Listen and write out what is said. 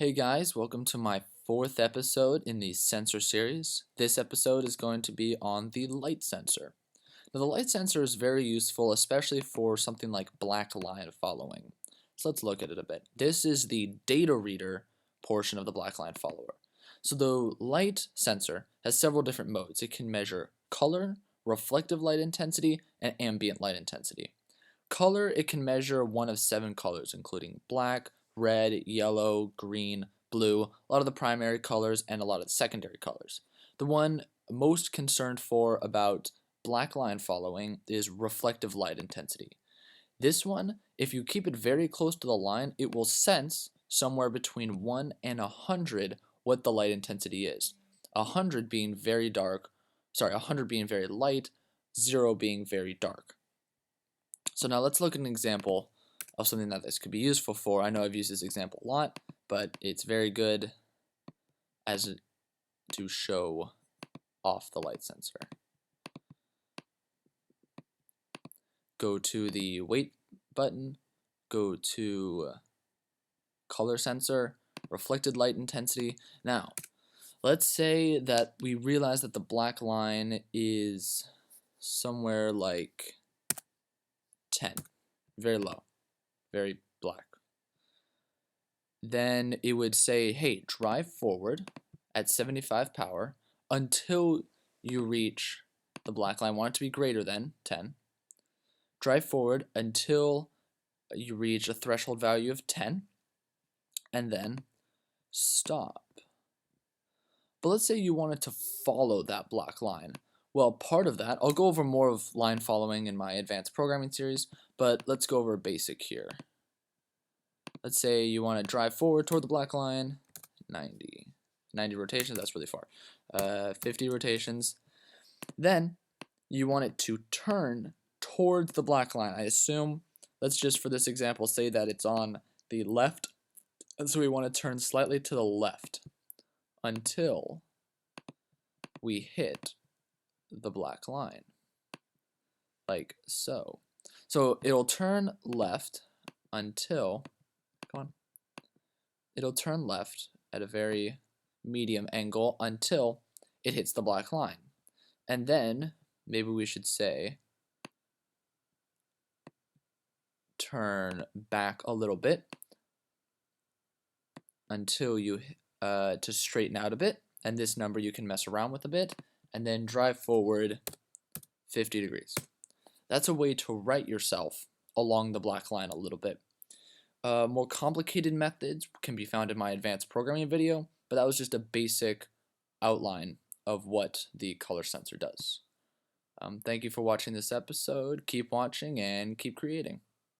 Hey guys, welcome to my fourth episode in the sensor series. This episode is going to be on the light sensor. Now the light sensor is very useful, especially for something like black line following. So let's look at it a bit. This is the data reader portion of the black line follower. So the light sensor has several different modes. It can measure color, reflective light intensity, and ambient light intensity. Color, it can measure one of 7 colors, including black, red, yellow, green, blue, a lot of the primary colors, and a lot of the secondary colors. The one most concerned for about black line following is reflective light intensity. This one, if you keep it very close to the line, it will sense somewhere between 1 and 100 what the light intensity is. 100 being very dark, 100 being very light, 0 being very dark. So now let's look at an example of something that this could be useful for. I know I've used this example a lot, but it's very good as to show off the light sensor. Go to the weight button, go to color sensor, reflected light intensity. Now, let's say that we realize that the black line is somewhere like 10, very low, very black. Then it would say, hey, drive forward at 75 power until you reach the black line. Want it to be greater than 10. Drive forward until you reach a threshold value of 10, and then stop. But let's say you wanted to follow that black line. Well, part of that, I'll go over more of line following in my advanced programming series, but let's go over basic here. Let's say you want to drive forward toward the black line, 90 rotations, that's really far, 50 rotations. Then you want it to turn towards the black line. I assume, let's just for this example say that it's on the left, and so we want to turn slightly to the left until we hit the black line, like so. So it'll turn left until, it'll turn left at a very medium angle until it hits the black line. And then maybe we should say turn back a little bit until you to straighten out a bit, and this number you can mess around with a bit, and then drive forward 50 degrees. That's a way to write yourself along the black line a little bit. More complicated methods can be found in my advanced programming video, but that was just a basic outline of what the color sensor does. Thank you for watching this episode. Keep watching and keep creating.